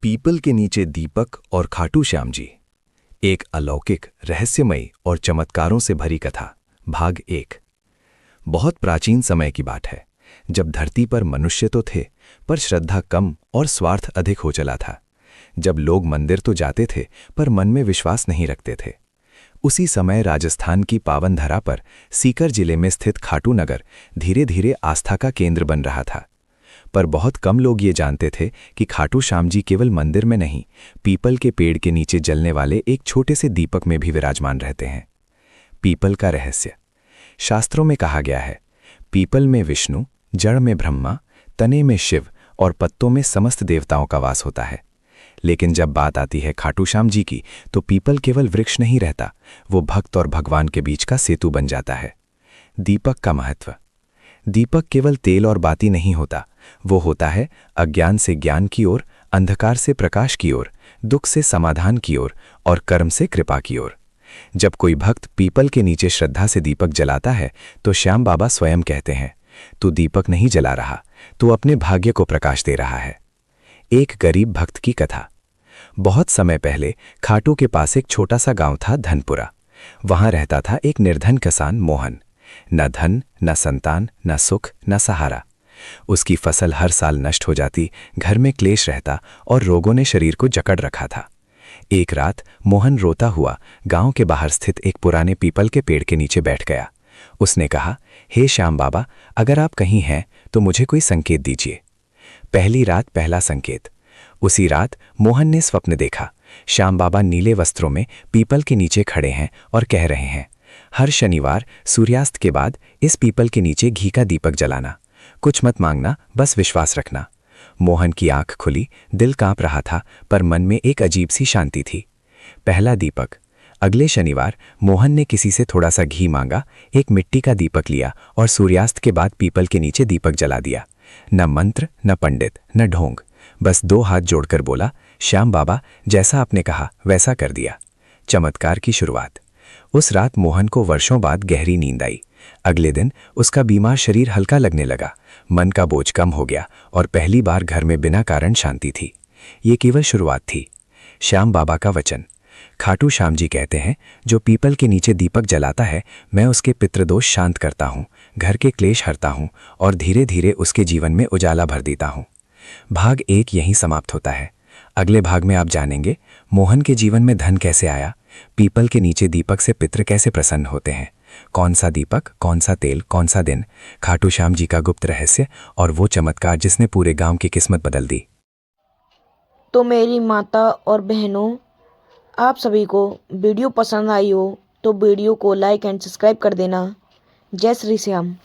People के नीचे दीपक और खाटू श्याम जी। एक अलौकिक, रहस्यमयी और चमत्कारों से भरी कथा। भाग 1। बहुत प्राचीन समय की बात है, जब धरती पर मनुष्य तो थे, पर श्रद्धा कम और स्वार्थ अधिक हो चला था। जब लोग मंदिर तो जाते थे, पर मन में विश्वास नहीं रखते थे। उसी समय राजस्थान की पावन धरा पर सीकर जिले में स्थित खाटू नगर धीरे धीरे आस्था का केंद्र बन रहा था। पर बहुत कम लोग ये जानते थे कि खाटू श्याम जी केवल मंदिर में नहीं, पीपल के पेड़ के नीचे जलने वाले एक छोटे से दीपक में भी विराजमान रहते हैं। पीपल का रहस्य। शास्त्रों में कहा गया है, पीपल में विष्णु, जड़ में ब्रह्मा, तने में शिव और पत्तों में समस्त देवताओं का वास होता है। लेकिन जब बात आती है खाटू श्याम जी की, तो पीपल केवल वृक्ष नहीं रहता, वो भक्त और भगवान के बीच का सेतु बन जाता है। दीपक का महत्व। दीपक केवल तेल और बाती नहीं होता, वो होता है अज्ञान से ज्ञान की ओर, अंधकार से प्रकाश की ओर, दुख से समाधान की ओर और कर्म से कृपा की ओर। जब कोई भक्त पीपल के नीचे श्रद्धा से दीपक जलाता है, तो श्याम बाबा स्वयं कहते हैं, तू दीपक नहीं जला रहा, तू अपने भाग्य को प्रकाश दे रहा है। एक गरीब भक्त की कथा। बहुत समय पहले खाटू के पास एक छोटा सा गांव था, धनपुरा। वहां रहता था एक निर्धन किसान मोहन। न धन, न संतान, न सुख, न सहारा। उसकी फसल हर साल नष्ट हो जाती, घर में क्लेश रहता और रोगों ने शरीर को जकड़ रखा था। एक रात मोहन रोता हुआ गांव के बाहर स्थित एक पुराने पीपल के पेड़ के नीचे बैठ गया। उसने कहा, हे श्याम बाबा, अगर आप कहीं हैं तो मुझे कोई संकेत दीजिए। पहली रात पहला संकेत। उसी रात मोहन ने स्वप्न देखा, श्याम बाबा नीले वस्त्रों में पीपल के नीचे खड़े हैं और कह रहे हैं, हर शनिवार सूर्यास्त के बाद इस पीपल के नीचे घी का दीपक जलाना। कुछ मत मांगना, बस विश्वास रखना। मोहन की आंख खुली, दिल कांप रहा था, पर मन में एक अजीब सी शांति थी। पहला दीपक। अगले शनिवार मोहन ने किसी से थोड़ा सा घी मांगा, एक मिट्टी का दीपक लिया और सूर्यास्त के बाद पीपल के नीचे दीपक जला दिया। न मंत्र, न पंडित, न ढोंग, बस 2 हाथ जोड़कर बोला, श्याम बाबा, जैसा आपने कहा वैसा कर दिया। चमत्कार की शुरुआत। उस रात मोहन को वर्षों बाद गहरी नींद आई। अगले दिन उसका बीमार शरीर हल्का लगने लगा, मन का बोझ कम हो गया और पहली बार घर में बिना कारण शांति थी। ये केवल शुरुआत थी। श्याम बाबा का वचन। खाटू श्याम जी कहते हैं, जो पीपल के नीचे दीपक जलाता है, मैं उसके पितृदोष शांत करता हूँ, घर के क्लेश हरता हूँ और धीरे धीरे उसके जीवन में उजाला भर देता हूँ। भाग 1 यहीं समाप्त होता है। अगले भाग में आप जानेंगे मोहन के जीवन में धन कैसे आया, पीपल के नीचे दीपक से पितृ कैसे प्रसन्न होते हैं, कौन सा दीपक, कौन सा तेल, कौन सा दिन, खाटू श्याम जी का गुप्त रहस्य और वो चमत्कार जिसने पूरे गांव की किस्मत बदल दी। तो मेरी माता और बहनों, आप सभी को वीडियो पसंद आई हो तो वीडियो को लाइक एंड सब्सक्राइब कर देना। जय श्री श्याम।